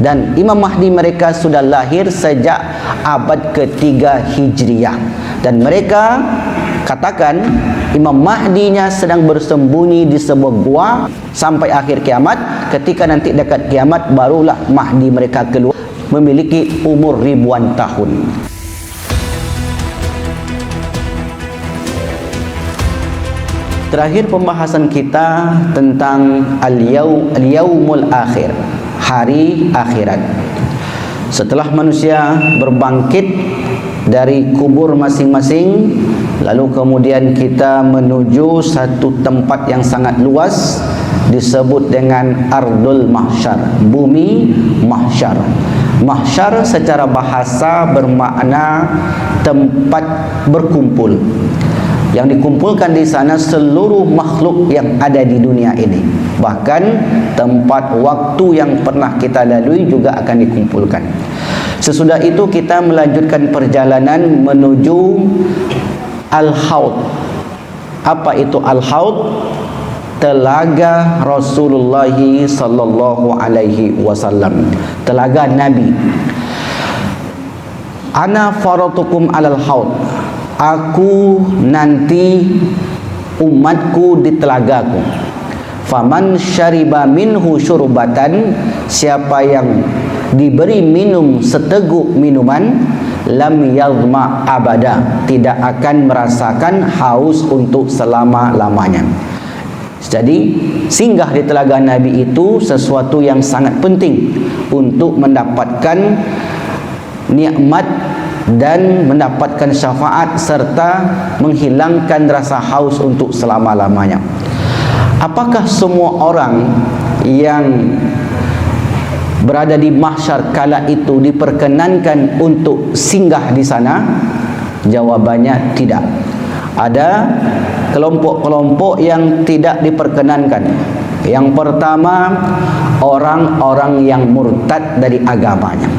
Dan Imam Mahdi mereka sudah lahir sejak abad ketiga Hijriah. Dan mereka katakan Imam Mahdinya sedang bersembunyi di sebuah gua sampai akhir kiamat. Ketika nanti dekat kiamat barulah Mahdi mereka keluar, memiliki umur ribuan tahun. Terakhir pembahasan kita tentang al-yaumul akhir, hari akhirat. Setelah manusia berbangkit dari kubur masing-masing, lalu kemudian kita menuju satu tempat yang sangat luas, disebut dengan Ardul Mahsyar, bumi mahsyar. Mahsyar secara bahasa bermakna tempat berkumpul. Yang dikumpulkan di sana seluruh makhluk yang ada di dunia ini. Bahkan tempat waktu yang pernah kita lalui juga akan dikumpulkan. Sesudah itu kita melanjutkan perjalanan menuju Al-Haud. Apa itu Al-Haud? Telaga Rasulullah sallallahu alaihi wasallam. Telaga Nabi. Ana faratukum alal haud. Aku nanti umatku di telagaku. Faman syariba minhu syurbatan, siapa yang diberi minum seteguk minuman, lam yadhma abada, tidak akan merasakan haus untuk selama-lamanya. Jadi singgah di telaga Nabi itu sesuatu yang sangat penting untuk mendapatkan nikmat dan mendapatkan syafaat serta menghilangkan rasa haus untuk selama-lamanya. Apakah semua orang yang berada di mahsyar kala itu diperkenankan untuk singgah di sana? Jawabannya tidak. Ada kelompok-kelompok yang tidak diperkenankan. Yang pertama, orang-orang yang murtad dari agamanya.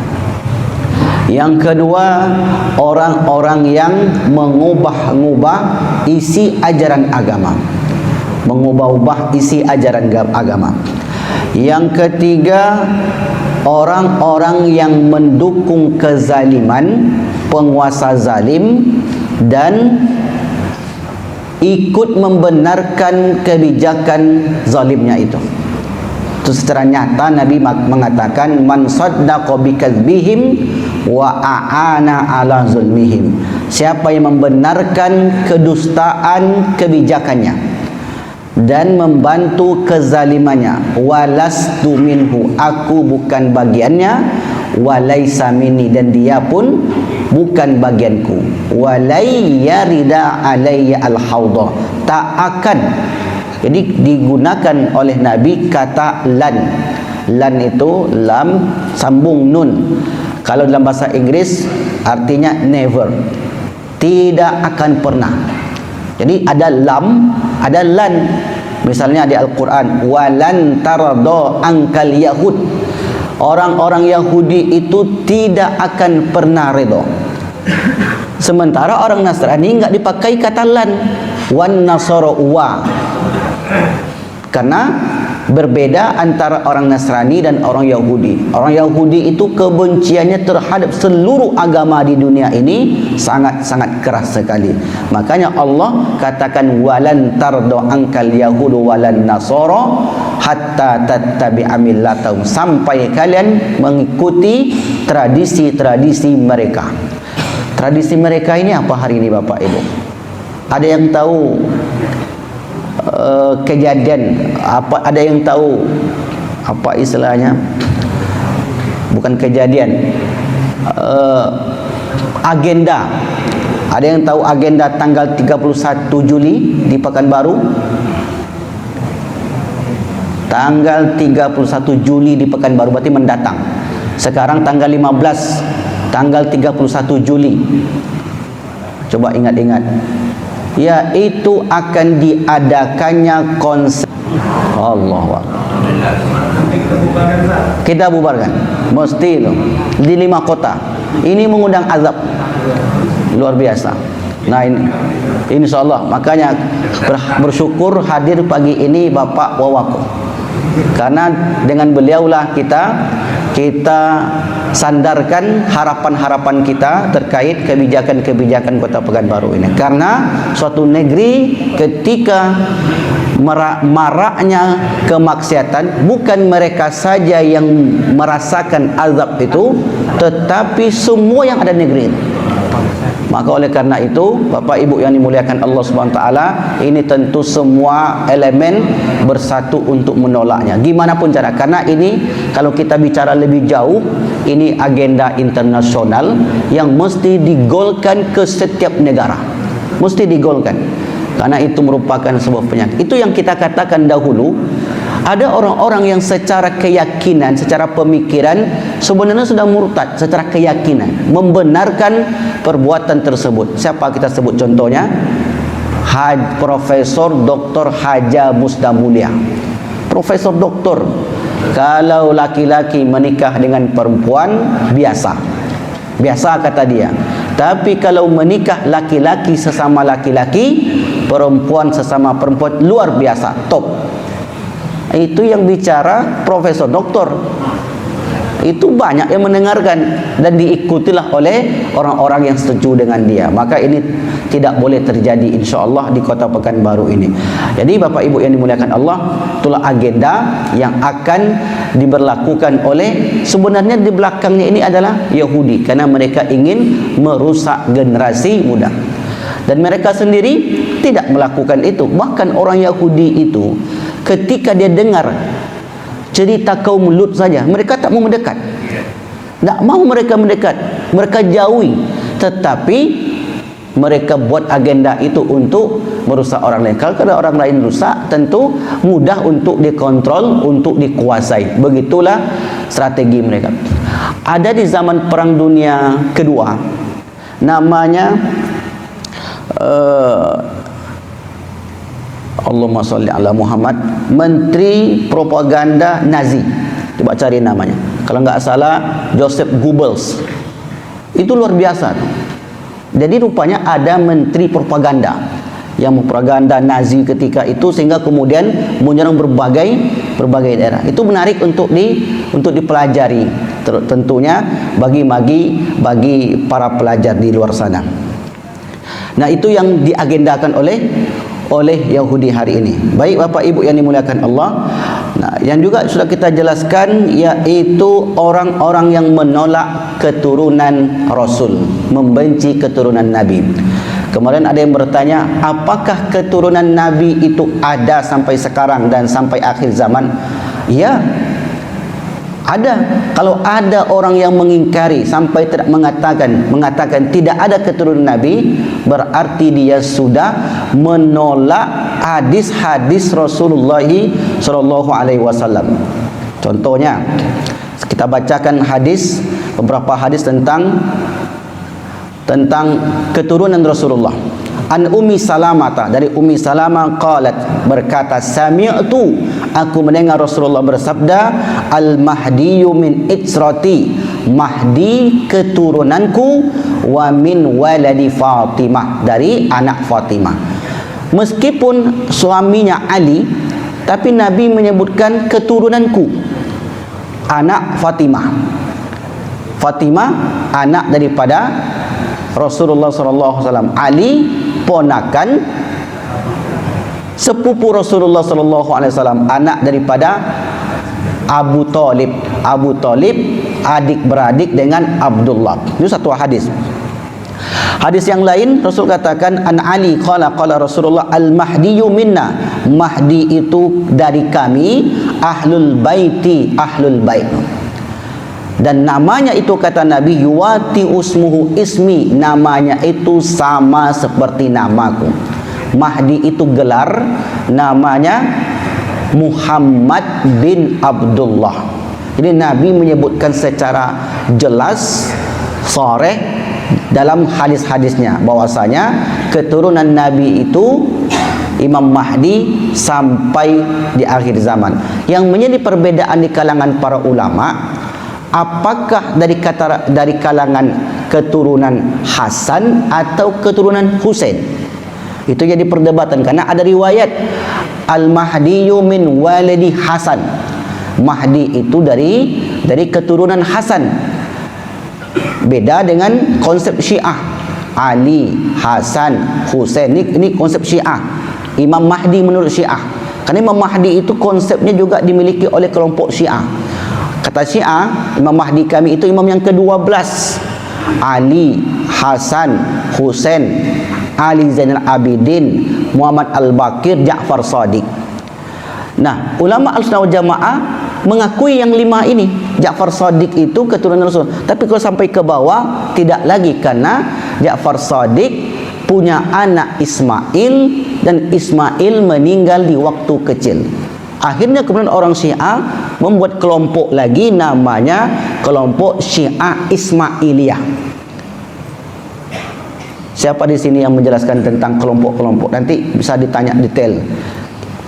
Yang kedua, orang-orang yang mengubah-ubah isi ajaran agama. Mengubah-ubah isi ajaran agama. Yang ketiga, orang-orang yang mendukung kezaliman, penguasa zalim, dan ikut membenarkan kebijakan zalimnya itu. Itu secara nyata Nabi mengatakan, man saddaqa bikadzbihim wa a'ana ala zulmihim. Siapa yang membenarkan kedustaan kebijakannya dan membantu kezalimannya, walastu minhu, aku bukan bagiannya, walaisa minni, dan dia pun bukan bagianku, walai yarida alayya al-hawdah, tak akan. Jadi digunakan oleh Nabi kata lan. Lan itu lam sambung nun. Kalau dalam bahasa Inggris artinya never, tidak akan pernah. Jadi ada lam, ada lan. Misalnya di Al-Quran, walan tarada ankal yahud, orang-orang Yahudi itu tidak akan pernah redha. Sementara orang Nasrani enggak dipakai kata lan, wan nasara wa. Karena berbeda antara orang Nasrani dan orang Yahudi. Orang Yahudi itu kebenciannya terhadap seluruh agama di dunia ini sangat-sangat keras sekali. Makanya Allah katakan walan tardo angkal yahudu walan nasara hatta tattabi'a millatahum, sampai kalian mengikuti tradisi-tradisi mereka. Tradisi mereka ini apa hari ini Bapak Ibu? Ada yang tahu kejadian apa? Ada yang tahu apa istilahnya? Bukan kejadian, agenda. Ada yang tahu agenda tanggal 31 Juli di Pekanbaru? Tanggal 31 Juli di Pekanbaru berarti mendatang. Sekarang tanggal 15, tanggal 31 Juli. Coba ingat-ingat. Yaitu akan diadakannya konser. Allah, kita bubarkan, mesti itu di 5 kota. Ini mengundang azab luar biasa. Nah ini insyaallah, makanya bersyukur hadir pagi ini Bapak Wawako, karena dengan beliaulah kita kita sandarkan harapan-harapan kita terkait kebijakan-kebijakan Kota Pekanbaru ini. Karena suatu negeri ketika maraknya kemaksiatan, bukan mereka saja yang merasakan azab itu, tetapi semua yang ada negeri itu. Maka oleh karena itu, Bapak Ibu yang dimuliakan Allah Subhanahu wa taala, ini tentu semua elemen bersatu untuk menolaknya. Gimana pun cara, karena ini kalau kita bicara lebih jauh, ini agenda internasional yang mesti digolkan ke setiap negara. Mesti digolkan. Karena itu merupakan sebuah penyakit. Itu yang kita katakan dahulu, ada orang-orang yang secara keyakinan, secara pemikiran sebenarnya sudah murtad secara keyakinan, membenarkan perbuatan tersebut. Siapa kita sebut contohnya? Profesor Dr. Haja Musdamulia. Profesor doktor, kalau laki-laki menikah dengan perempuan biasa. Biasa kata dia. Tapi kalau menikah laki-laki sesama laki-laki, perempuan sesama perempuan, luar biasa, top. Itu yang bicara profesor doktor. Itu banyak yang mendengarkan dan diikutilah oleh orang-orang yang setuju dengan dia. Maka ini tidak boleh terjadi insya-Allah di Kota Pekanbaru ini. Jadi Bapak Ibu yang dimuliakan Allah, itulah agenda yang akan diberlakukan oleh, sebenarnya di belakangnya ini adalah Yahudi, karena mereka ingin merusak generasi muda. Dan mereka sendiri tidak melakukan itu. Bahkan orang Yahudi itu ketika dia dengar cerita kaum Lut saja, mereka tak mau mendekat. Tak mau mereka mendekat. Mereka jauhi. Tetapi mereka buat agenda itu untuk merusak orang lain. Kalau orang lain rusak, tentu mudah untuk dikontrol, untuk dikuasai. Begitulah strategi mereka. Ada di zaman Perang Dunia Kedua, namanya Allahumma sholli ala Muhammad, Menteri Propaganda Nazi. Coba cari namanya. Kalau nggak salah, Joseph Goebbels. Itu luar biasa. Jadi rupanya ada Menteri Propaganda yang mempropaganda Nazi ketika itu, sehingga kemudian menyerang berbagai daerah. Itu menarik untuk dipelajari. Tentunya bagi para pelajar di luar sana. Nah, itu yang diagendakan oleh Yahudi hari ini. Baik Bapak Ibu yang dimuliakan Allah. Nah, yang juga sudah kita jelaskan, yaitu orang-orang yang menolak keturunan Rasul, membenci keturunan Nabi. Kemarin ada yang bertanya, apakah keturunan Nabi itu ada sampai sekarang dan sampai akhir zaman? Ya, ada. Kalau ada orang yang mengingkari sampai tidak mengatakan tidak ada keturunan Nabi, berarti dia sudah menolak hadis-hadis Rasulullah SAW. Contohnya, kita bacakan beberapa hadis tentang keturunan Rasulullah. An Ummi Salamah, dari Ummi Salamah qalat, berkata, sami'tu, aku mendengar Rasulullah bersabda, al-mahdiyu min itsrati, Mahdi keturunanku, wa min waladi Fatimah, dari anak Fatimah. Meskipun suaminya Ali, tapi Nabi menyebutkan keturunanku, anak Fatimah. Fatimah anak daripada Rasulullah SAW. Ali ponakan sepupu Rasulullah SAW, anak daripada Abu Talib. Abu Talib adik-beradik dengan Abdullah. Itu satu hadis. Hadis yang lain Rasul katakan, an Ali qala Rasulullah, al-mahdiyu minna, Mahdi itu dari kami, ahlul baiti, ahlul bait. Dan namanya itu, kata Nabi, yuwati usmuhu ismi, namanya itu sama seperti namaku. Mahdi itu gelar, namanya Muhammad bin Abdullah. Jadi Nabi menyebutkan secara jelas, sharih dalam hadis-hadisnya, bahwasanya keturunan Nabi itu Imam Mahdi sampai di akhir zaman. Yang menjadi perbedaan di kalangan para ulama, apakah dari kalangan keturunan Hasan atau keturunan Husain? Itu jadi perdebatan, karena ada riwayat al-mahdiyu min walidi Hasan, Mahdi itu dari dari keturunan Hasan. Beda dengan konsep Syiah. Ali, Hasan, Husain, ini konsep Syiah. Imam Mahdi menurut Syiah. Karena Imam Mahdi itu konsepnya juga dimiliki oleh kelompok Syiah. Kata Syiah, Imam Mahdi kami itu imam yang ke-12. Ali, Hasan, Husain, Ali Zainal Abidin, Muhammad Al-Baqir, Ja'far Shadiq. Nah, ulama Ahlussunnah wal Jamaah mengakui yang 5 ini. Ja'far Shadiq itu keturunan Rasul. Tapi kalau sampai ke bawah tidak lagi, karena Ja'far Shadiq punya anak Ismail dan Ismail meninggal di waktu kecil. Akhirnya kemudian orang Syiah membuat kelompok lagi, namanya kelompok Syiah Ismailiyah. Siapa di sini yang menjelaskan tentang kelompok-kelompok? Nanti bisa ditanya detail.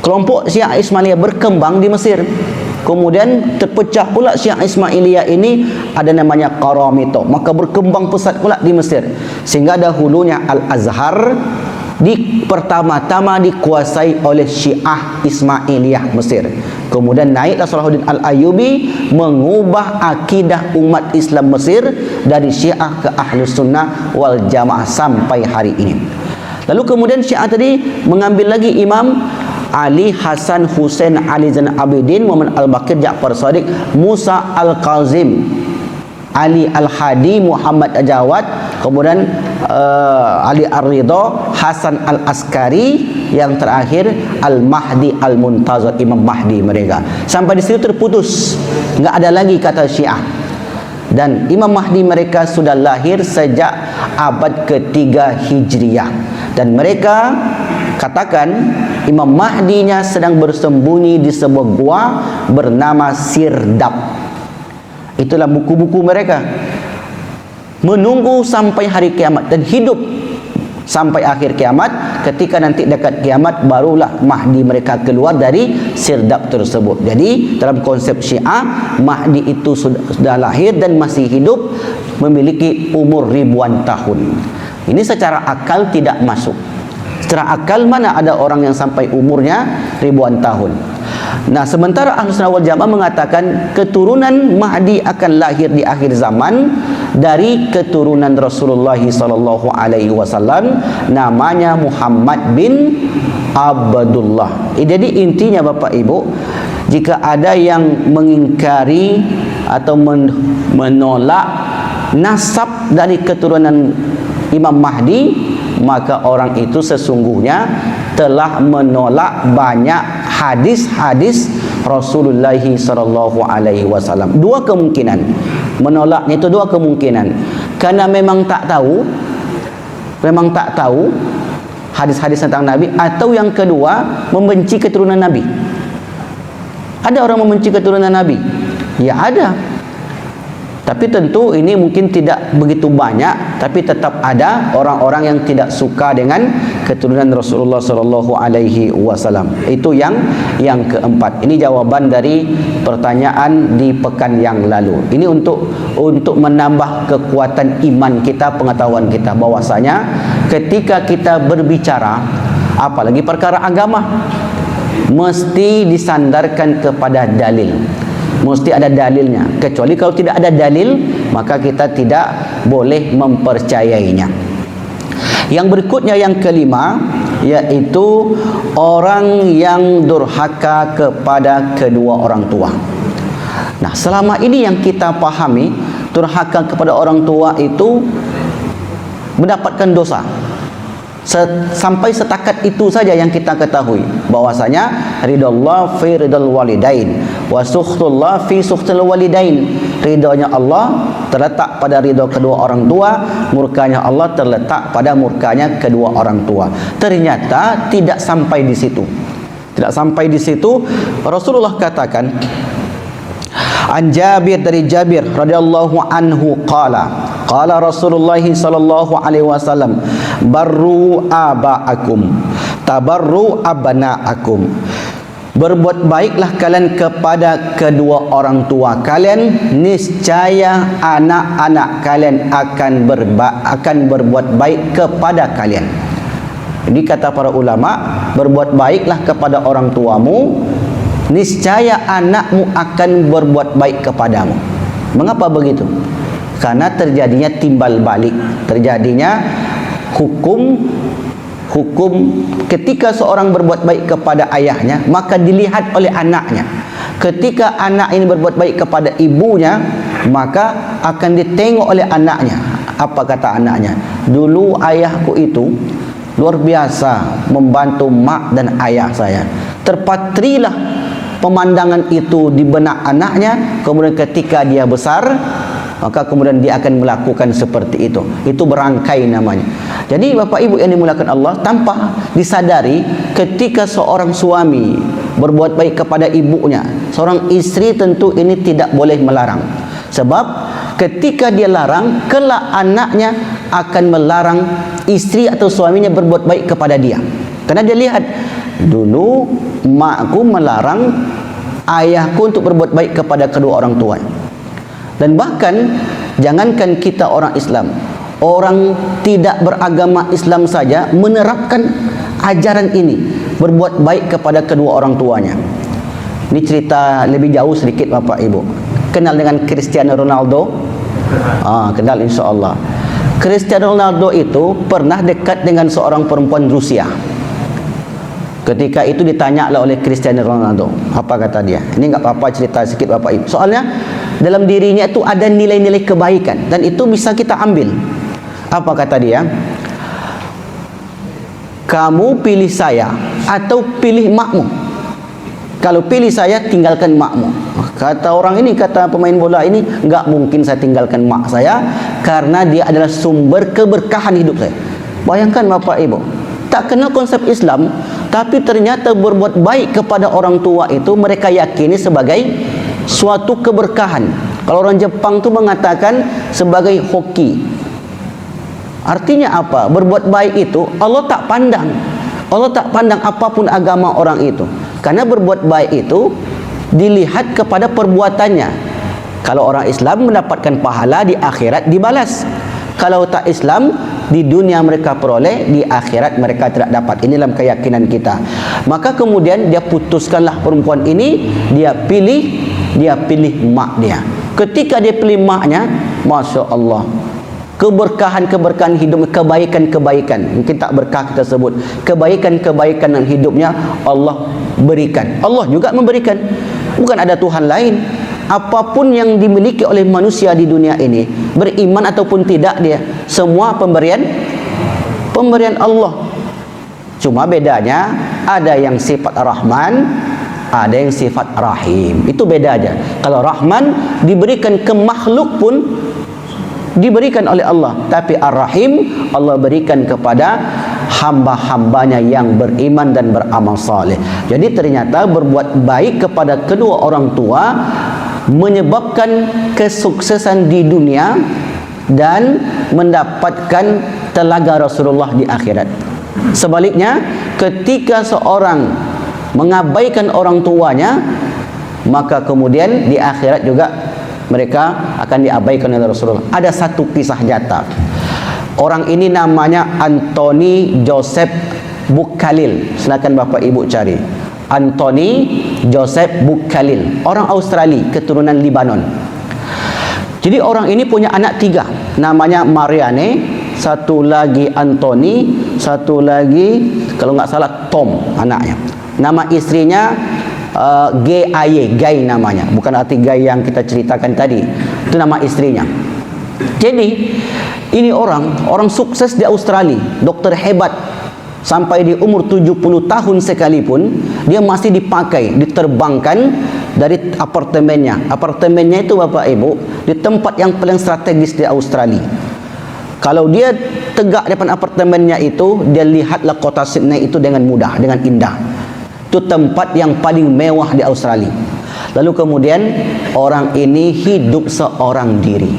Kelompok Syiah Ismailiyah berkembang di Mesir. Kemudian terpecah pula Syiah Ismailiyah ini, ada namanya Qaramito. Maka berkembang pesat pula di Mesir. Sehingga dahulunya Al-Azhar pertama-tama dikuasai oleh Syiah Ismailiyah Mesir. Kemudian naiklah Salahuddin Al-Ayyubi mengubah akidah umat Islam Mesir dari Syiah ke Ahlus Sunnah wal Jamaah sampai hari ini. Lalu kemudian Syiah tadi mengambil lagi Imam Ali, Hasan, Husain, Ali Zainal Abidin, Muhammad Al-Baqir, Ja'far Shadiq, Musa Al-Kazim, Ali Al-Hadi, Muhammad Al-Jawad, kemudian Ali Ar-Ridha, Hasan Al-Askari, yang terakhir Al-Mahdi Al-Muntazir, Imam Mahdi mereka. Sampai di situ terputus, enggak ada lagi kata Syiah. Dan Imam Mahdi mereka sudah lahir sejak abad ketiga Hijriyah. Dan mereka katakan Imam Mahdinya sedang bersembunyi di sebuah gua bernama Sirdab. Itulah buku-buku mereka. Menunggu sampai hari kiamat dan hidup sampai akhir kiamat. Ketika nanti dekat kiamat, barulah Mahdi mereka keluar dari Sirdab tersebut. Jadi dalam konsep Syiah, Mahdi itu sudah lahir dan masih hidup, memiliki umur ribuan tahun. Ini secara akal tidak masuk. Secara akal mana ada orang yang sampai umurnya ribuan tahun. Nah, sementara Ahlussunnah wal Jamaah mengatakan keturunan Mahdi akan lahir di akhir zaman dari keturunan Rasulullah sallallahu alaihi wasallam, namanya Muhammad bin Abdullah. Jadi intinya Bapak Ibu, jika ada yang mengingkari atau menolak nasab dari keturunan Imam Mahdi, maka orang itu sesungguhnya telah menolak banyak hadis-hadis Rasulullah sallallahu alaihi wasallam. Dua kemungkinan. Menolaknya itu dua kemungkinan. Karena memang tak tahu hadis-hadis tentang Nabi, atau yang kedua membenci keturunan Nabi. Ada orang membenci keturunan Nabi? Ya ada. Tapi tentu ini mungkin tidak begitu banyak, tapi tetap ada orang-orang yang tidak suka dengan keturunan Rasulullah sallallahu alaihi wasallam. Itu yang keempat. Ini jawaban dari pertanyaan di pekan yang lalu. Ini untuk menambah kekuatan iman kita, pengetahuan kita, bahwasanya ketika kita berbicara apalagi perkara agama, mesti disandarkan kepada dalil. Mesti ada dalilnya. Kecuali kalau tidak ada dalil, maka kita tidak boleh mempercayainya. Yang berikutnya, yang kelima, yaitu orang yang durhaka kepada kedua orang tua. Nah, selama ini yang kita pahami, durhaka kepada orang tua itu mendapatkan dosa. Sampai setakat itu saja yang kita ketahui, bahwasanya ridallah fi ridal walidain wa sukhtullah fi sukhtil walidain. Ridhonya Allah terletak pada ridho kedua orang tua, murkanya Allah terletak pada murkanya kedua orang tua. Ternyata tidak sampai di situ. Tidak sampai di situ. Rasulullah katakan, an Jabir, dari Jabir radhiyallahu anhu, qala Rasulullah sallallahu alaihi wasallam, barru aba'akum tabarru abna'akum. Berbuat baiklah kalian kepada kedua orang tua kalian, niscaya anak-anak kalian akan berbuat baik kepada kalian. Jadi kata para ulama, berbuat baiklah kepada orang tuamu, niscaya anakmu akan berbuat baik kepadamu. Mengapa begitu? Karena terjadinya timbal balik, terjadinya hukum ketika seorang berbuat baik kepada ayahnya, maka dilihat oleh anaknya. Ketika anak ini berbuat baik kepada ibunya, maka akan ditengok oleh anaknya. Apa kata anaknya? Dulu ayahku itu luar biasa membantu mak dan ayah saya. Terpatrilah pemandangan itu di benak anaknya. Kemudian ketika dia besar, maka kemudian dia akan melakukan seperti itu. Itu berangkai namanya. Jadi Bapak Ibu yang dimuliakan Allah, tanpa disadari ketika seorang suami berbuat baik kepada ibunya, seorang istri tentu ini tidak boleh melarang. Sebab ketika dia larang, kelak anaknya akan melarang istri atau suaminya berbuat baik kepada dia. Karena dia lihat, dulu makku melarang ayahku untuk berbuat baik kepada kedua orang tua. Dan bahkan jangankan kita orang Islam, orang tidak beragama Islam saja menerapkan ajaran ini, berbuat baik kepada kedua orang tuanya. Ini cerita lebih jauh sedikit Bapak Ibu. Kenal dengan Cristiano Ronaldo? Kenal insyaAllah. Cristiano Ronaldo itu pernah dekat dengan seorang perempuan Rusia. Ketika itu ditanyalah oleh Cristiano Ronaldo, apa kata dia? Ini enggak apa-apa cerita sedikit Bapak Ibu. Soalnya dalam dirinya itu ada nilai-nilai kebaikan dan itu bisa kita ambil. Apa kata dia? Kamu pilih saya atau pilih makmu? Kalau pilih saya, tinggalkan makmu. Kata orang ini, kata pemain bola ini, enggak mungkin saya tinggalkan mak saya karena dia adalah sumber keberkahan hidup saya. Bayangkan Bapak Ibu, tak kenal konsep Islam, tapi ternyata berbuat baik kepada orang tua itu mereka yakini sebagai suatu keberkahan. Kalau orang Jepang tu mengatakan sebagai hoki. Artinya apa? Berbuat baik itu Allah tak pandang. Allah tak pandang apapun agama orang itu. Karena berbuat baik itu dilihat kepada perbuatannya. Kalau orang Islam mendapatkan pahala, di akhirat dibalas. Kalau tak Islam, di dunia mereka peroleh, di akhirat mereka tidak dapat. Ini dalam keyakinan kita. Maka kemudian dia putuskanlah perempuan ini, dia pilih mak dia. Ketika dia pilih maknya, Masya Allah, keberkahan-keberkahan hidup, kebaikan-kebaikan, mungkin tak berkah kita sebut, kebaikan-kebaikan dalam hidupnya Allah berikan. Allah juga memberikan, bukan ada Tuhan lain. Apapun yang dimiliki oleh manusia di dunia ini, beriman ataupun tidak dia, semua pemberian Allah. Cuma bedanya ada yang sifat Rahman, ada yang sifat Rahim. Itu beda aja. Kalau Rahman diberikan ke makhluk pun diberikan oleh Allah, tapi Ar-Rahim Allah berikan kepada hamba-hambanya yang beriman dan beramal saleh. Jadi ternyata berbuat baik kepada kedua orang tua menyebabkan kesuksesan di dunia dan mendapatkan telaga Rasulullah di akhirat. Sebaliknya, ketika seorang mengabaikan orang tuanya, maka kemudian di akhirat juga mereka akan diabaikan oleh Rasulullah. Ada satu kisah nyata. Orang ini namanya Anthony Joseph Buchalil. Silakan Bapak Ibu cari. Anthony Joseph Buchalil, orang Australia, keturunan Libanon. Jadi orang ini punya anak 3. Namanya Marianne, satu lagi Anthony, satu lagi kalau nggak salah Tom anaknya. Nama istrinya Gay namanya, bukan arti gay yang kita ceritakan tadi. Itu nama istrinya. Jadi ini orang sukses di Australia, dokter hebat. Sampai di umur 70 tahun sekalipun dia masih dipakai, diterbangkan dari apartemennya. Apartemennya itu Bapak Ibu di tempat yang paling strategis di Australia. Kalau dia tegak di depan apartemennya itu, dia lihatlah kota Sydney itu dengan mudah, dengan indah. Itu tempat yang paling mewah di Australia. Lalu kemudian orang ini hidup seorang diri.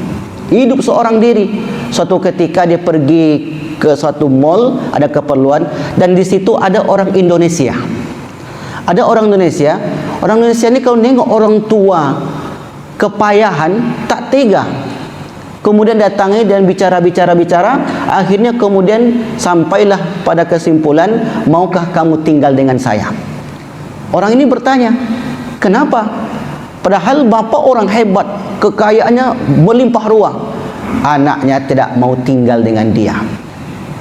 Hidup seorang diri. Suatu ketika dia pergi ke suatu mall, ada keperluan, dan di situ ada orang Indonesia. Ada orang Indonesia. Orang Indonesia ini kalau nengok orang tua kepayahan, tak tega. Kemudian datangi dan bicara, akhirnya kemudian sampailah pada kesimpulan, maukah kamu tinggal dengan saya? Orang ini bertanya, Kenapa? Padahal bapa orang hebat, kekayaannya berlimpah ruah, anaknya tidak mau tinggal dengan dia.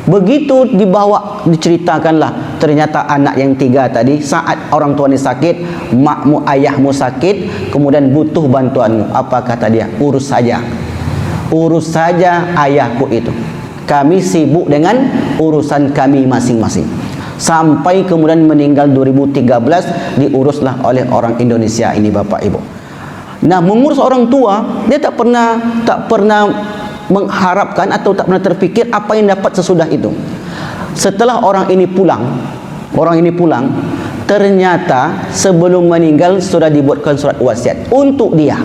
Begitu dibawa, diceritakanlah, ternyata anak yang 3 tadi, saat orang tuanya sakit, makmu, ayahmu sakit, kemudian butuh bantuanmu. Apa kata dia? Urus saja, urus saja ayahku itu, kami sibuk dengan urusan kami masing-masing. Sampai kemudian meninggal 2013, diuruslah oleh orang Indonesia ini, Bapak Ibu. Nah, mengurus orang tua, dia tak pernah mengharapkan atau tak pernah terfikir apa yang dapat sesudah itu. Setelah orang ini pulang, ternyata sebelum meninggal sudah dibuatkan surat wasiat untuk dia.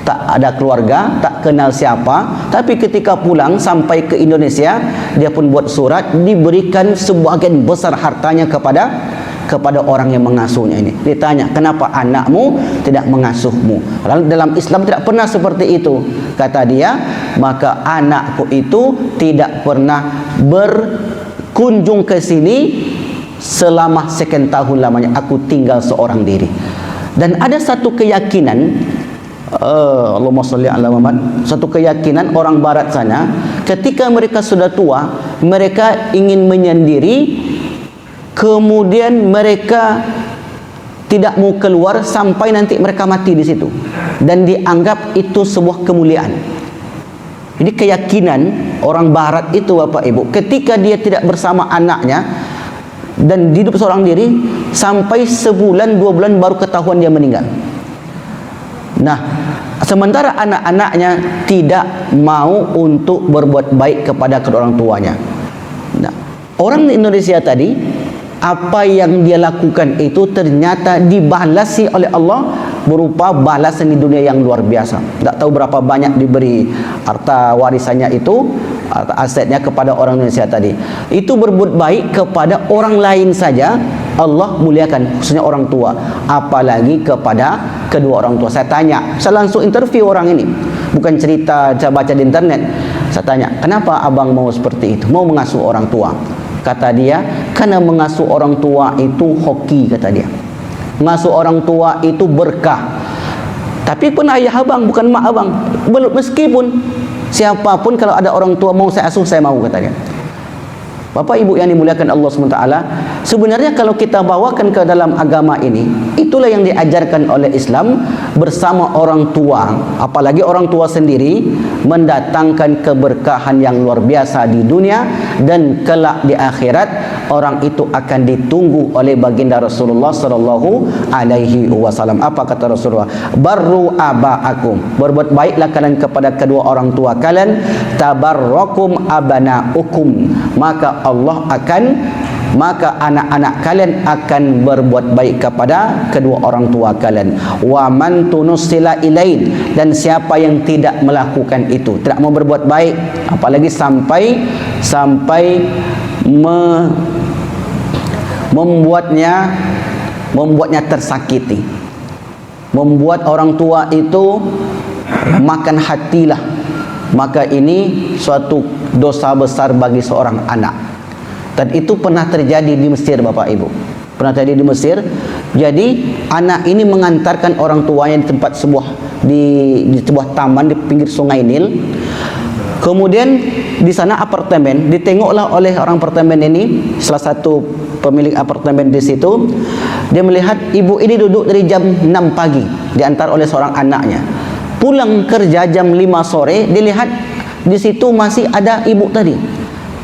Tak ada keluarga, tak kenal siapa, tapi ketika pulang sampai ke Indonesia, dia pun buat surat, diberikan sebagian besar hartanya kepada orang yang mengasuhnya ini. Ditanya, kenapa anakmu tidak mengasuhmu? Lalu dalam Islam tidak pernah seperti itu. Kata dia, maka anakku itu tidak pernah berkunjung ke sini selama sekian tahun lamanya. Aku tinggal seorang diri. Dan ada satu keyakinan, Allahumma sholli ala Muhammad, satu keyakinan orang barat sana, ketika mereka sudah tua, mereka ingin menyendiri, kemudian mereka tidak mau keluar sampai nanti mereka mati di situ, dan dianggap itu sebuah kemuliaan. Jadi keyakinan orang barat itu, Bapak Ibu, ketika dia tidak bersama anaknya dan hidup seorang diri, sampai sebulan 2 bulan baru ketahuan dia meninggal. Nah, sementara anak-anaknya tidak mau untuk berbuat baik kepada kedua orang tuanya. Nah, orang Indonesia tadi, apa yang dia lakukan itu ternyata dibalasi oleh Allah berupa balasan di dunia yang luar biasa. Tak tahu berapa banyak diberi harta warisannya itu, harta asetnya kepada orang Indonesia tadi. Itu berbuat baik kepada orang lain saja Allah muliakan, khususnya orang tua, apalagi kepada kedua orang tua. Saya tanya, saya langsung interview orang ini, bukan cerita saya baca di internet. Saya tanya, kenapa abang mau seperti itu, mau mengasuh orang tua? Kata dia, karena mengasuh orang tua itu hoki, kata dia. Mengasuh orang tua itu berkah. Tapi pun ayah abang, bukan mak abang. Meskipun siapapun, kalau ada orang tua mau saya asuh, saya mau, kata dia. Bapak Ibu yang dimuliakan Allah SWT, sebenarnya kalau kita bawakan ke dalam agama ini, itulah yang diajarkan oleh Islam bersama orang tua, apalagi orang tua sendiri, mendatangkan keberkahan yang luar biasa di dunia, dan kelak di akhirat orang itu akan ditunggu oleh baginda Rasulullah sallallahu alaihi wasallam. Apa kata Rasulullah? Barru aba'akum, berbuat baiklah kalian kepada kedua orang tua kalian, tabarrakum abana'ukum, maka anak-anak kalian akan berbuat baik kepada kedua orang tua kalian. Wa man tunusila ilain, dan siapa yang tidak melakukan itu, tidak mau berbuat baik, apalagi sampai membuatnya tersakiti, membuat orang tua itu makan hatilah, maka ini suatu dosa besar bagi seorang anak. Dan itu pernah terjadi di Mesir, Bapak Ibu. Pernah terjadi di Mesir. Jadi anak ini mengantarkan orang tuanya di tempat di sebuah taman di pinggir Sungai Nil. Kemudian di sana apartemen, ditengoklah oleh orang apartemen ini, salah satu pemilik apartemen di situ. Dia melihat ibu ini duduk dari jam 6 pagi, diantar oleh seorang anaknya. Pulang kerja jam 5 sore, dilihat di situ masih ada ibu tadi.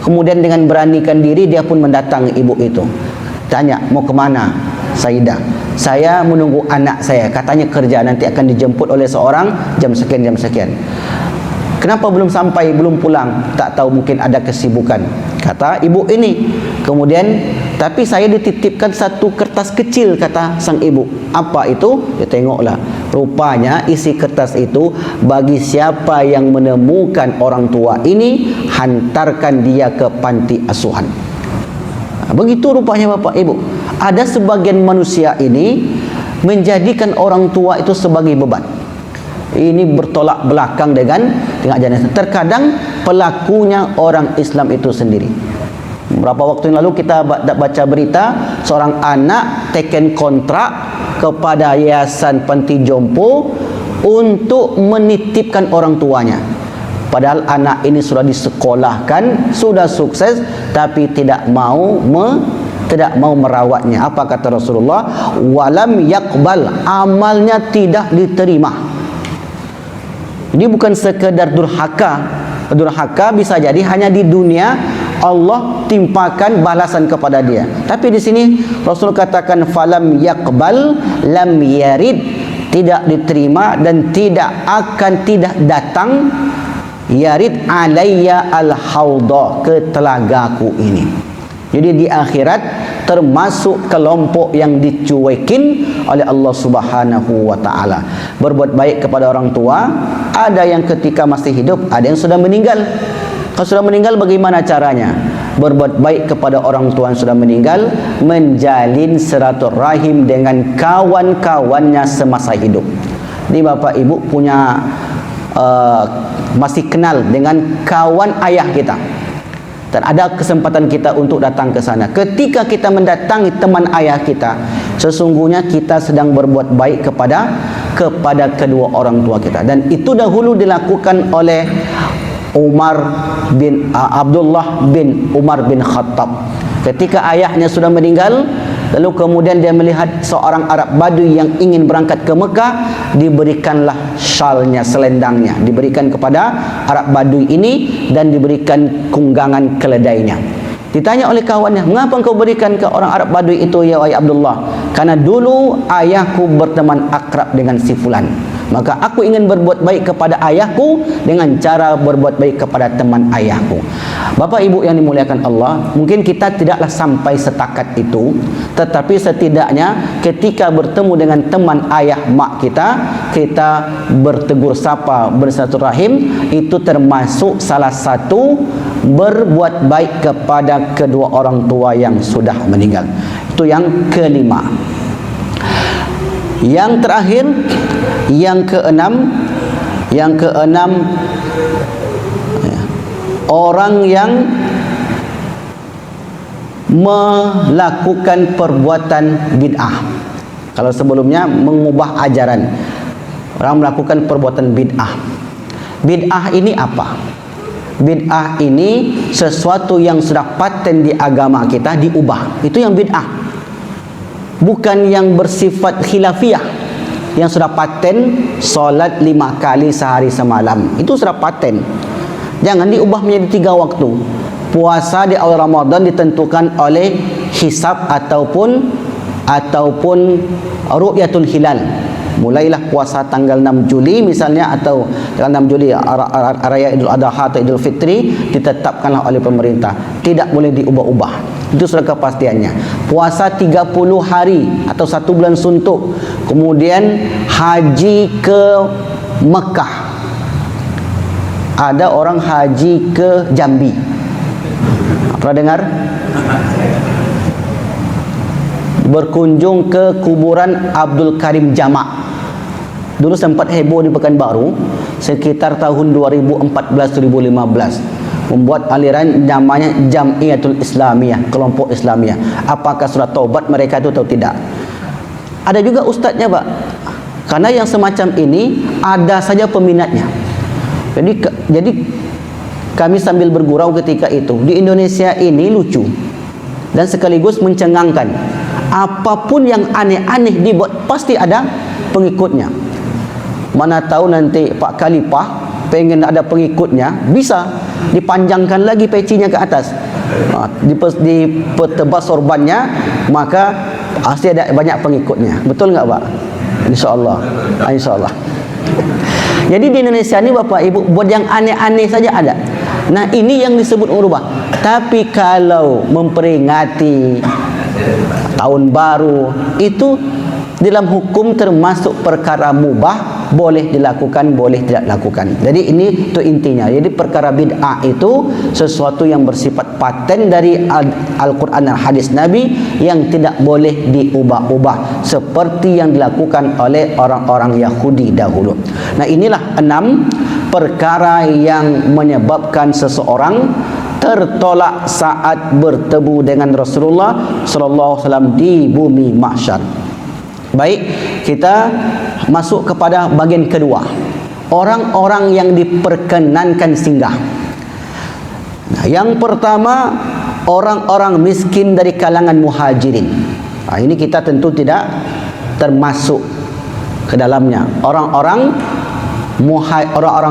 Kemudian dengan beranikan diri, dia pun mendatangi ibu itu. Tanya, mau kemana Saidah? Saya menunggu anak saya, katanya kerja, nanti akan dijemput oleh seorang jam sekian, jam sekian. Kenapa belum sampai, belum pulang? Tak tahu, mungkin ada kesibukan, kata ibu ini. Kemudian, tapi saya dititipkan satu kertas kecil, kata sang ibu. Apa itu? Dia tengoklah. Rupanya isi kertas itu, bagi siapa yang menemukan orang tua ini, hantarkan dia ke panti asuhan. Begitu rupanya, Bapak Ibu. Ada sebagian manusia ini menjadikan orang tua itu sebagai beban. Ini bertolak belakang dengan ajaran. Terkadang pelakunya orang Islam itu sendiri. Beberapa waktu yang lalu kita baca berita seorang anak teken kontrak kepada yayasan panti jompo untuk menitipkan orang tuanya. Padahal anak ini sudah disekolahkan, sudah sukses, tapi tidak mau merawatnya. Apa kata Rasulullah? Walam yaqbal, amalnya tidak diterima. Ini bukan sekedar durhaka. Durhaka bisa jadi hanya di dunia Allah timpakan balasan kepada dia. Tapi di sini Rasul katakan falam yaqbal lam yarid, tidak diterima dan tidak datang yarid alayya al-hawda, ke telagaku ini. Jadi di akhirat termasuk kelompok yang dicuekin oleh Allah Subhanahu wa taala. Berbuat baik kepada orang tua, ada yang ketika masih hidup, ada yang sudah meninggal. Kalau sudah meninggal bagaimana caranya? Berbuat baik kepada orang tua yang sudah meninggal, menjalin silaturahim dengan kawan-kawannya semasa hidup. Ini Bapak Ibu punya masih kenal dengan kawan ayah kita, dan ada kesempatan kita untuk datang ke sana. Ketika kita mendatangi teman ayah kita, sesungguhnya kita sedang berbuat baik kepada kedua orang tua kita. Dan itu dahulu dilakukan oleh Abdullah bin Umar bin Khattab. Ketika ayahnya sudah meninggal, lalu kemudian dia melihat seorang Arab Badui yang ingin berangkat ke Mekah, diberikanlah syalnya, selendangnya, diberikan kepada Arab Badui ini dan diberikan kunggangan keledainya. Ditanya oleh kawannya, mengapa engkau berikan ke orang Arab Badui itu ya wahai Abdullah? Karena dulu ayahku berteman akrab dengan si fulan, maka aku ingin berbuat baik kepada ayahku dengan cara berbuat baik kepada teman ayahku. Bapak Ibu yang dimuliakan Allah, mungkin kita tidaklah sampai setakat itu, tetapi setidaknya ketika bertemu dengan teman ayah mak kita, kita bertegur sapa, bersilaturahim, itu termasuk salah satu berbuat baik kepada kedua orang tua yang sudah meninggal. Itu yang kelima. Yang terakhir, yang keenam, orang yang melakukan perbuatan bid'ah. Kalau sebelumnya mengubah ajaran, orang melakukan perbuatan bid'ah. Bid'ah ini apa? Bid'ah ini sesuatu yang sudah paten di agama kita diubah. Itu yang bid'ah. Bukan yang bersifat khilafiyah, yang sudah paten solat 5 kali sehari semalam. Itu sudah paten. Jangan diubah menjadi 3 waktu. Puasa di awal Ramadan ditentukan oleh hisab ataupun ru'yatul hilal. Mulailah puasa tanggal 6 Juli misalnya, atau tanggal 6 Juli Raya Idul Adha atau Idul Fitri ditetapkanlah oleh pemerintah. Tidak boleh diubah-ubah. Itu sudah kepastiannya. Puasa 30 hari atau 1 bulan suntuk. Kemudian haji ke Mekah. Ada orang haji ke Jambi. Pernah dengar? Berkunjung ke kuburan Abdul Karim Jamak. Dulu sempat heboh di Pekanbaru sekitar tahun 2014-2015. Membuat aliran namanya Jamiatul Islamiyah, kelompok Islamiyah. Apakah sudah taubat mereka itu atau tidak? Ada juga ustadznya, Pak. Karena yang semacam ini ada saja peminatnya. Jadi kami sambil bergurau ketika itu, di Indonesia ini lucu dan sekaligus mencengangkan. Apapun yang aneh-aneh dibuat pasti ada pengikutnya. Mana tahu nanti Pak Khalifah pengen ada pengikutnya, bisa dipanjangkan lagi pecinya ke atas, dipetebas sorbannya, maka pasti ada banyak pengikutnya. Betul nggak, Pak? InsyaAllah. InsyaAllah. Jadi di Indonesia ini Bapak Ibu buat yang aneh-aneh saja ada. Nah, ini yang disebut merubah. Tapi kalau memperingati tahun baru, itu dalam hukum termasuk perkara mubah, boleh dilakukan, boleh tidak lakukan. Jadi ini itu intinya. Jadi perkara bid'ah itu sesuatu yang bersifat paten dari Al-Quran dan hadis Nabi yang tidak boleh diubah-ubah, seperti yang dilakukan oleh orang-orang Yahudi dahulu. Nah, inilah 6 perkara yang menyebabkan seseorang tertolak saat bertemu dengan Rasulullah sallallahu alaihi wasallam di bumi mahsyar. Baik, kita masuk kepada bagian kedua. Orang-orang yang diperkenankan singgah. Nah, yang pertama, orang-orang miskin dari kalangan muhajirin. Nah, ini kita tentu tidak termasuk ke dalamnya. Orang-orang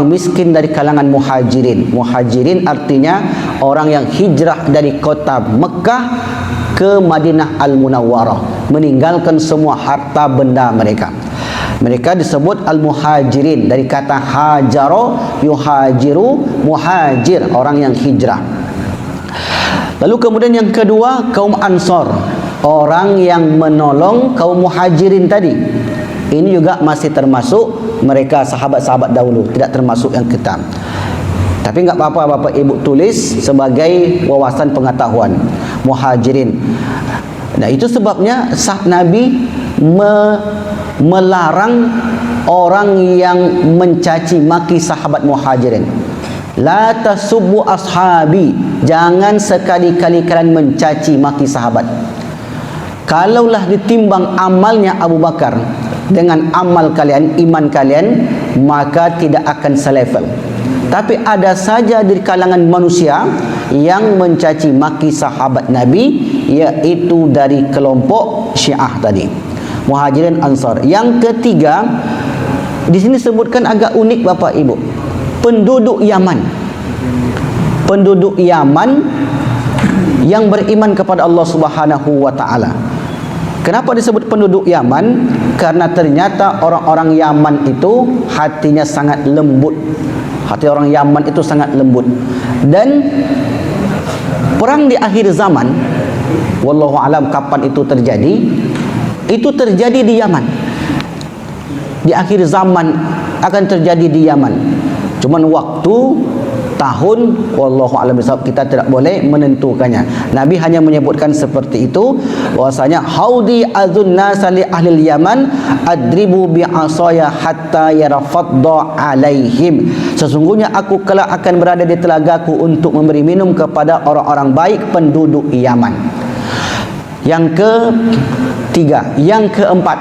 miskin dari kalangan muhajirin. Muhajirin artinya orang yang hijrah dari kota Mekah ke Madinah Al-Munawwarah, meninggalkan semua harta benda mereka. Mereka disebut al-muhajirin, dari kata hajaro, yuhajiru, muhajir, orang yang hijrah. Lalu kemudian yang kedua, kaum Ansor, orang yang menolong kaum muhajirin tadi. Ini juga masih termasuk mereka sahabat-sahabat dahulu, tidak termasuk yang kita. Tapi enggak apa-apa Bapak Ibu tulis sebagai wawasan pengetahuan. Muhajirin. Nah, itu sebabnya Nabi melarang orang yang mencaci maki sahabat muhajirin. La tasubbu ashabi, jangan sekali-kali kalian mencaci maki sahabat. Kalaulah ditimbang amalnya Abu Bakar dengan amal kalian, iman kalian, maka tidak akan selevel. Tapi ada saja di kalangan manusia yang mencaci maki sahabat Nabi, yaitu dari kelompok Syiah tadi. Muhajirin Ansar. Yang ketiga, di sini sebutkan agak unik Bapak Ibu. Penduduk Yaman. Penduduk Yaman yang beriman kepada Allah Subhanahu wa taala. Kenapa disebut penduduk Yaman? Karena ternyata orang-orang Yaman itu hatinya sangat lembut. Hati orang Yaman itu sangat lembut. Dan perang di akhir zaman, wallahu alam kapan itu terjadi? Itu terjadi di Yaman. Di akhir zaman akan terjadi di Yaman. Cuman waktu, tahun, wallahu a'lam bishawab, kita tidak boleh menentukannya. Nabi hanya menyebutkan seperti itu, bahwasanya haudi adzun nasa li ahli Yaman adribu bi asaya hatta yarafadda alaihim. Sesungguhnya aku kelak akan berada di telagaku untuk memberi minum kepada orang-orang baik penduduk Yaman. Yang ketiga, yang keempat.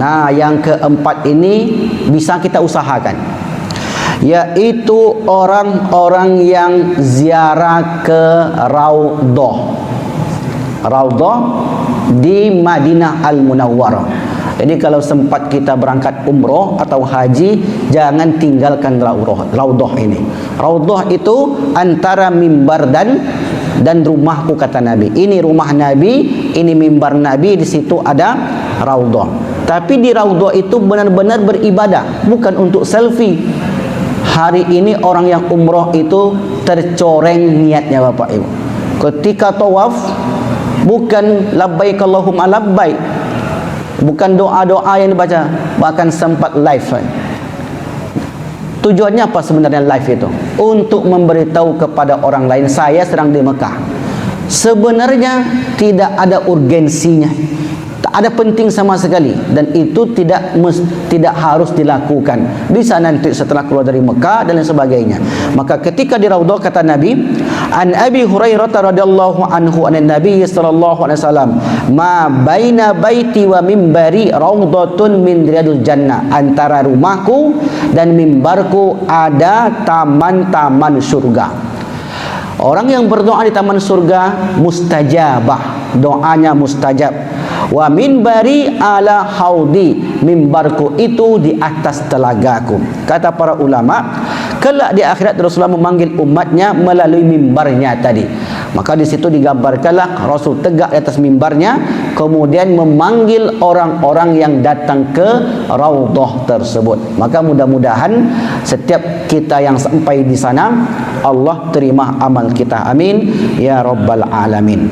Nah, yang keempat ini bisa kita usahakan, yaitu orang-orang yang ziarah ke Raudhah. Raudhah di Madinah Al-Munawwarah. Jadi kalau sempat kita berangkat umroh atau haji, jangan tinggalkan Raudhah ini. Raudhah itu antara mimbar dan rumahku, kata Nabi. Ini rumah Nabi, ini mimbar Nabi, di situ ada Raudhah. Tapi di Raudhah itu benar-benar beribadah, bukan untuk selfie. Hari ini orang yang umroh itu tercoreng niatnya Bapak Ibu. Ketika tawaf, bukan labbaik Allahumma labbaik, bukan doa-doa yang dibaca, bahkan sempat live. Tujuannya apa sebenarnya live itu? Untuk memberitahu kepada orang lain, saya sedang di Mekah. Sebenarnya tidak ada urgensinya, tak ada penting sama sekali, dan itu tidak harus dilakukan. Bisa nanti setelah keluar dari Mekah dan lain sebagainya. Maka ketika di Raudhah, kata Nabi, an Abi Hurairah radhiyallahu anhu anan Nabi sallallahu alaihi wasallam, ma baina baiti wa mimbari raudhatun min riyadil jannah. Antara rumahku dan mimbarku ada taman-taman surga. Orang yang berdoa di taman surga mustajabah, doanya mustajab. Wa minbari ala haudi, mimbarku itu di atas telagaku. Kata para ulama, kelak di akhirat Rasulullah memanggil umatnya melalui mimbarnya tadi. Maka di situ digambarkanlah Rasul tegak di atas mimbarnya, kemudian memanggil orang-orang yang datang ke Raudhah tersebut. Maka mudah-mudahan setiap kita yang sampai di sana, Allah terima amal kita. Amin ya rabbal alamin.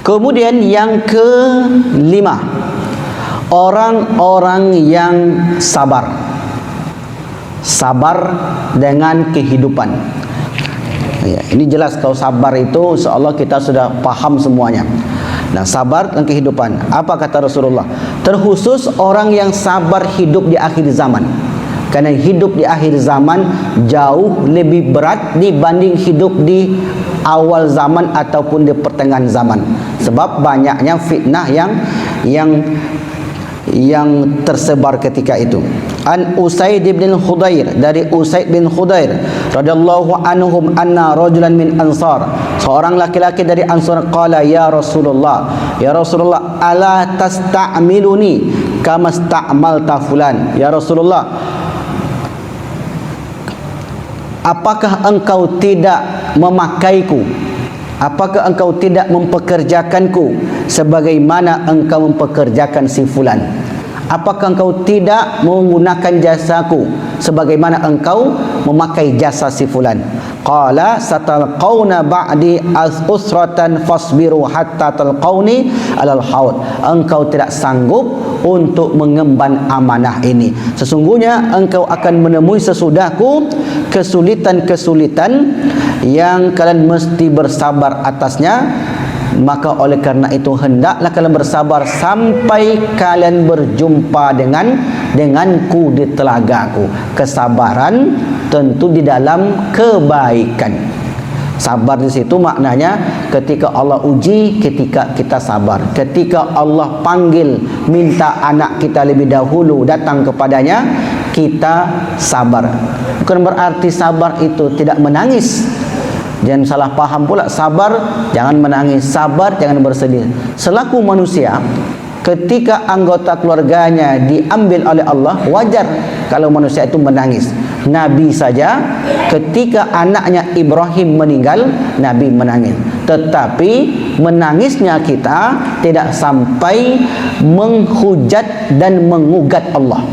Kemudian yang kelima, orang-orang yang sabar. Sabar dengan kehidupan. Ya, ini jelas kalau sabar itu insyaallah kita sudah paham semuanya. Nah, sabar dan kehidupan. Apa kata Rasulullah? Terkhusus orang yang sabar hidup di akhir zaman. Karena hidup di akhir zaman jauh lebih berat dibanding hidup di awal zaman ataupun di pertengahan zaman. Sebab banyaknya fitnah yang yang tersebar ketika itu. An Usaid bin Khudair, dari Usaid bin Khudair radhiyallahu anhum anna rajulan min Ansar, seorang laki-laki dari Ansar, qala ya Rasulullah, ya Rasulullah, ala tasta'miluni kama sta'malta fulan. Ya Rasulullah, apakah engkau tidak memakaiku, apakah engkau tidak mempekerjakanku sebagaimana engkau mempekerjakan si fulan? Apakah engkau tidak menggunakan jasaku sebagaimana engkau memakai jasa si fulan? Qala satalqauna ba'di usratan fasbiru hatta talqauni alal haud. Engkau tidak sanggup untuk mengemban amanah ini. Sesungguhnya engkau akan menemui sesudahku kesulitan-kesulitan yang kalian mesti bersabar atasnya. Maka oleh karena itu hendaklah kalian bersabar sampai kalian berjumpa denganku di telagaku. Kesabaran tentu di dalam kebaikan. Sabar di situ maknanya ketika Allah uji, ketika kita sabar. Ketika Allah panggil minta anak kita lebih dahulu datang kepadanya, kita sabar. Bukan berarti sabar itu tidak menangis. Jangan salah paham pula, sabar jangan menangis, sabar jangan bersedih. Selaku manusia, ketika anggota keluarganya diambil oleh Allah, wajar kalau manusia itu menangis. Nabi saja ketika anaknya Ibrahim meninggal, Nabi menangis. Tetapi menangisnya kita tidak sampai menghujat dan mengugat Allah.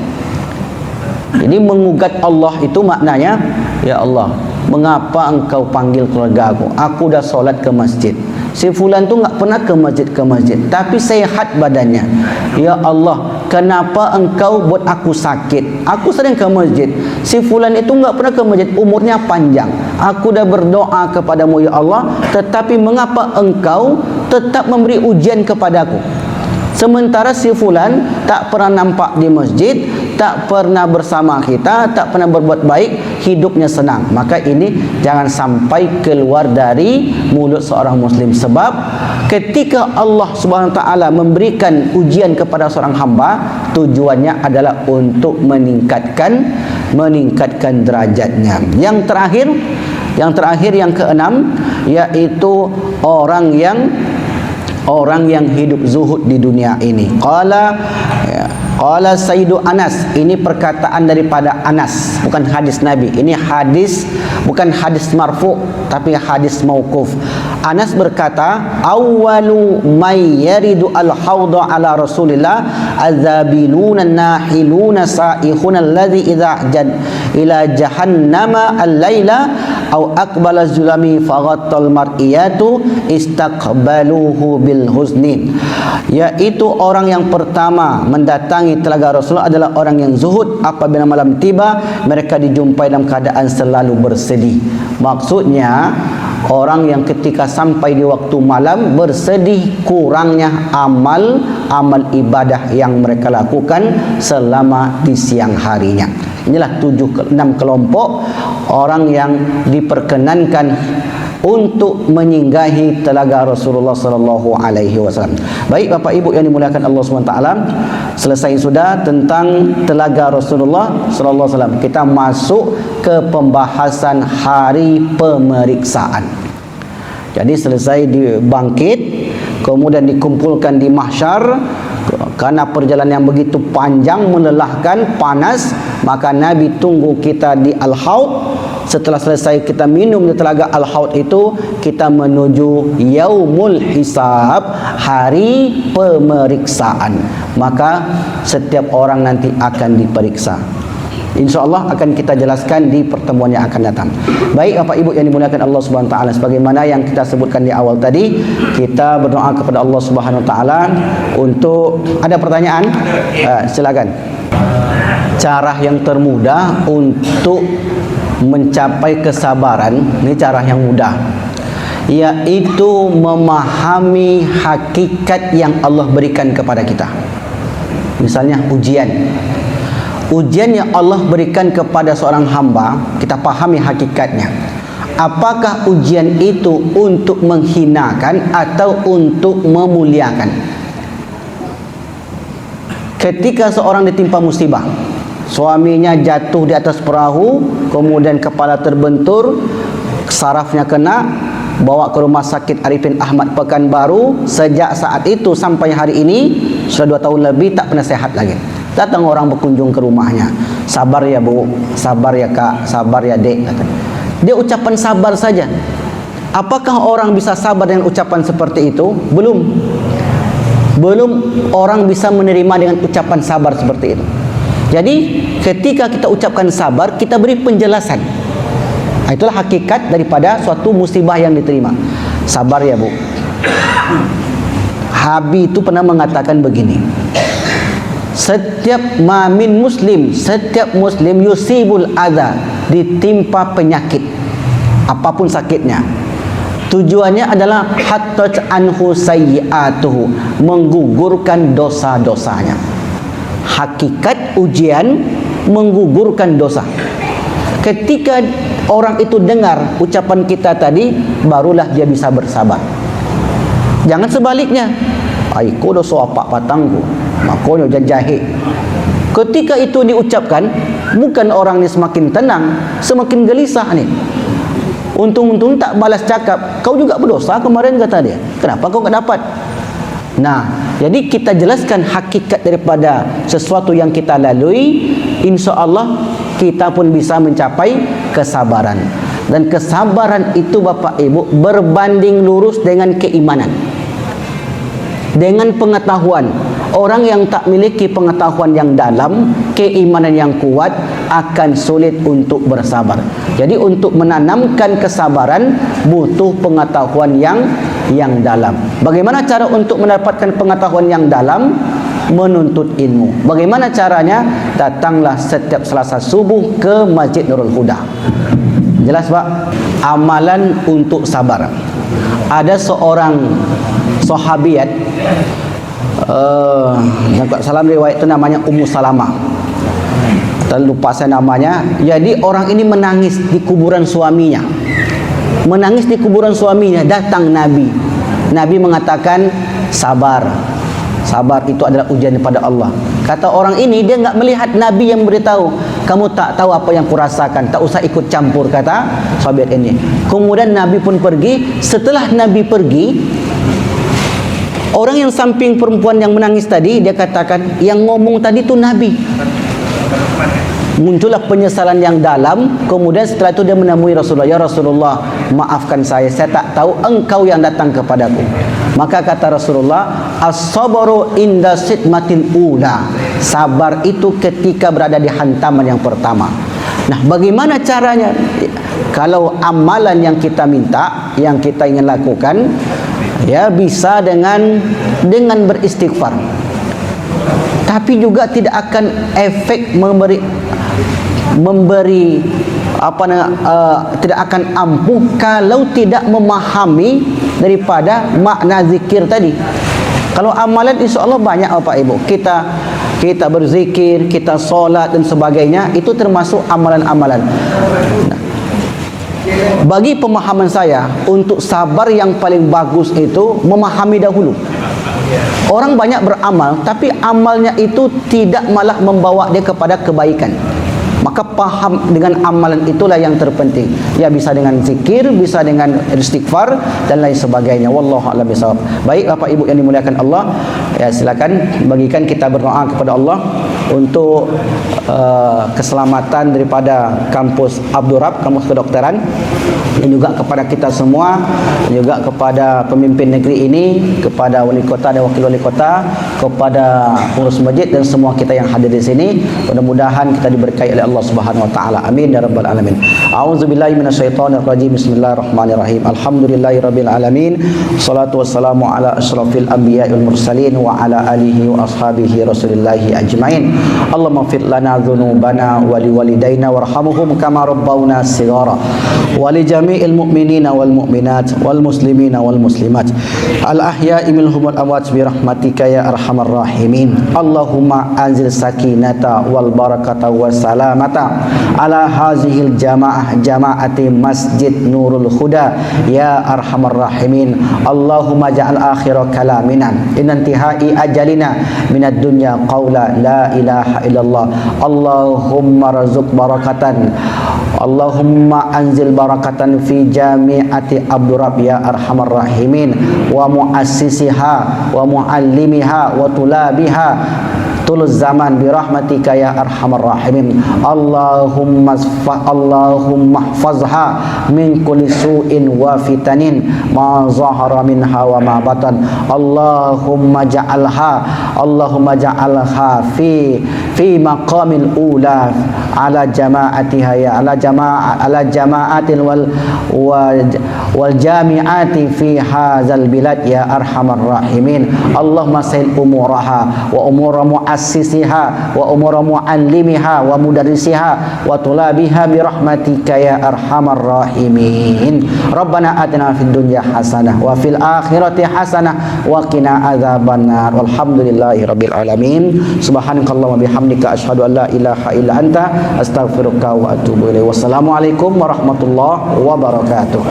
Jadi mengugat Allah itu maknanya, ya Allah, mengapa engkau panggil keluarga aku? Aku dah solat ke masjid. Si fulan tu enggak pernah ke masjid, tapi sehat badannya. Ya Allah, kenapa engkau buat aku sakit? Aku sering ke masjid. Si fulan itu enggak pernah ke masjid, umurnya panjang. Aku dah berdoa kepadamu ya Allah, tetapi mengapa engkau tetap memberi ujian kepadaku? Sementara si fulan tak pernah nampak di masjid, tak pernah bersama kita, tak pernah berbuat baik, hidupnya senang. Maka ini jangan sampai keluar dari mulut seorang muslim. Sebab ketika Allah Subhanahu wa taala memberikan ujian kepada seorang hamba, tujuannya adalah untuk meningkatkan derajatnya. Yang terakhir yang keenam, yaitu orang yang hidup zuhud di dunia ini. Qala Sayyidu Anas, ini perkataan daripada Anas, bukan hadis Nabi. Ini hadis, bukan hadis marfu, tapi hadis mauquf. Anas berkata, awwalu may yaridu al-hawda ala Rasulillah azabiluna nahiluna sa'ihuna alladhi idza ila jahannama al-laila aw aqbala zulami faghattal mar'iyatu istaqbaluhu bil huznin. Yaitu orang yang pertama mendatangi telaga Rasulullah adalah orang yang zuhud. Apabila malam tiba, mereka dijumpai dalam keadaan selalu bersedih. Maksudnya orang yang ketika sampai di waktu malam bersedih kurangnya amal ibadah yang mereka lakukan selama di siang harinya. Inilah 6 kelompok orang yang diperkenankan untuk menyinggahi telaga Rasulullah sallallahu alaihi wasallam. Baik Bapak Ibu yang dimuliakan Allah SWT, selesai sudah tentang telaga Rasulullah sallallahu alaihi wasallam. Kita masuk ke pembahasan hari pemeriksaan. Jadi selesai dibangkit, kemudian dikumpulkan di mahsyar. Karena perjalanan yang begitu panjang, melelahkan, panas, maka Nabi tunggu kita di Al-Haud. Setelah selesai kita minum di telaga Al-Haud itu, kita menuju Yaumul Hisab, hari pemeriksaan. Maka setiap orang nanti akan diperiksa. InsyaAllah akan kita jelaskan di pertemuan yang akan datang. Baik Bapak Ibu yang dimuliakan Allah Subhanahu wa taala, sebagaimana yang kita sebutkan di awal tadi, kita berdoa kepada Allah Subhanahu wa taala untuk ada pertanyaan. Silakan. Cara yang termudah untuk mencapai kesabaran, ini cara yang mudah, yaitu memahami hakikat yang Allah berikan kepada kita. Misalnya ujian yang Allah berikan kepada seorang hamba, kita pahami hakikatnya. Apakah ujian itu untuk menghinakan atau untuk memuliakan? Ketika seorang ditimpa musibah, suaminya jatuh di atas perahu, kemudian kepala terbentur, sarafnya kena, bawa ke rumah sakit Arifin Ahmad Pekanbaru. Sejak saat itu sampai hari ini sudah 2 tahun lebih, tak pernah sehat lagi. Datang orang berkunjung ke rumahnya, sabar ya bu, sabar ya kak, sabar ya dek, kata. Dia ucapan sabar saja. Apakah orang bisa sabar dengan ucapan seperti itu? Belum orang bisa menerima dengan ucapan sabar seperti itu. Jadi ketika kita ucapkan sabar, kita beri penjelasan. Itulah hakikat daripada suatu musibah yang diterima. Sabar ya bu. Habib itu pernah mengatakan begini, setiap muslim yusibul adha, ditimpa penyakit apapun sakitnya, tujuannya adalah hattat anhu sayyi'atuhu, menggugurkan dosa-dosanya. Hakikat ujian menggugurkan dosa. Ketika orang itu dengar ucapan kita tadi, barulah dia bisa bersabar. Jangan sebaliknya, aiku dosa apa patangku, makanya jajahit. Ketika itu diucapkan, bukan orang ini semakin tenang, semakin gelisah nih. Untung-untung tak balas cakap, kau juga berdosa kemarin, kata dia. Kenapa kau tak dapat? Nah, jadi kita jelaskan hakikat daripada sesuatu yang kita lalui, insya Allah kita pun bisa mencapai kesabaran. Dan kesabaran itu Bapak Ibu berbanding lurus dengan keimanan, dengan pengetahuan. Orang yang tak memiliki pengetahuan yang dalam, keimanan yang kuat, akan sulit untuk bersabar. Jadi untuk menanamkan kesabaran butuh pengetahuan yang dalam. Bagaimana cara untuk mendapatkan pengetahuan yang dalam? Menuntut ilmu. Bagaimana caranya? Datanglah setiap Selasa subuh ke Masjid Nurul Huda. Jelas Pak? Amalan untuk sabar. Ada seorang sahabiat, yang tak salam riwayat itu namanya Ummu Salamah, terlupa saya namanya. Jadi orang ini menangis di kuburan suaminya. Menangis di kuburan suaminya. Datang Nabi. Nabi mengatakan, sabar. Sabar itu adalah ujian daripada Allah. Kata orang ini, dia enggak melihat Nabi yang beritahu, kamu tak tahu apa yang kurasakan, tak usah ikut campur, kata sahabat ini. Kemudian Nabi pun pergi. Setelah Nabi pergi, orang yang samping perempuan yang menangis tadi, dia katakan, yang ngomong tadi itu Nabi. Muncullah penyesalan yang dalam. Kemudian setelah itu dia menemui Rasulullah, ya Rasulullah, maafkan saya tak tahu engkau yang datang kepadaku. Maka kata Rasulullah, as-sabru inda sidmatil ula, sabar itu ketika berada di hantaman yang pertama. Nah, bagaimana caranya? Kalau amalan yang kita minta, yang kita ingin lakukan, ya bisa dengan beristighfar. Tapi juga tidak akan efek memberi tidak akan ampuh kalau tidak memahami daripada makna zikir tadi. Kalau amalan insya Allah banyak Bapak Ibu. Kita berzikir, kita solat dan sebagainya, itu termasuk amalan-amalan. Nah, bagi pemahaman saya, untuk sabar yang paling bagus itu memahami dahulu. Orang banyak beramal, tapi amalnya itu tidak malah membawa dia kepada kebaikan. Maka paham dengan amalan itulah yang terpenting. Ya, bisa dengan zikir, bisa dengan istighfar dan lain sebagainya. Wallahu a'lam bishawab. Baik Bapak Ibu yang dimuliakan Allah, ya silakan bagikan kita berdoa kepada Allah untuk keselamatan daripada kampus Abdurrab, kampus kedokteran, dan juga kepada kita semua, dan juga kepada pemimpin negeri ini, kepada wali kota dan wakil wali kota, kepada pengurus masjid dan semua kita yang hadir di sini. Mudah-mudahan kita diberkahi oleh Allah Subhanahu wa taala. Amin ya rabbal alamin. A'udzubillahi minasyaitonir rajim. Bismillahirrahmanirrahim. Alhamdulillahirabbil alamin. Shalatu wassalamu ala asyrafil anbiya'i wal mursalin wa ala alihi wa ashabihi rasulillahi ajmain. Allahumma fir lana dhunubana wa liwalidayna warhamhum kama rabbawna shighara wa li jami'il mu'minina wal mu'minat wal muslimina wal muslimat al ahya'i minhum wal amwat bi rahmatika ya arhamar rahimin. Allahumma anzil sakinata wal barakata was salamata ala hazihil jama'ati masjid Nurul Huda ya arhamar rahimin. Allahumma ja'al akhira kalamina inantihai ajalina minad dunya qawla la ilaha illallah. Allahumma razuq barakatan, Allahumma anzil barakatan fi jami'ati abdurab ya arhamar rahimin wa muassisiha wa muallimiha wa tulabiha tuluz zaman bi rahmatika ya arhamar rahimin. Allahumma ihfazha min kulli su'in wa fitanin ma zahara minha wa ma batan. Allahumma ja'alha fi maqamil ula ala jama'atiha ya ala jama'atil wal jami'ati fi hadzal bilad ya arhamar rahimin. Allahumma sahil umuraha wa umura muassisiha wa umura muallimiha wa mudarrisiha wa tulabiha bi rahmatika ya arhamar rahimin. Rabbana atina fid dunya hasanah wa fil akhirati hasanah wa qina adzabannar. Walhamdulillahi rabbil alamin. Subhanakallahumma bihamdika asyhadu an la ilaha illa anta astaghfiruka wa atubu ilaik. Wassalamualaikum warahmatullahi wabarakatuh.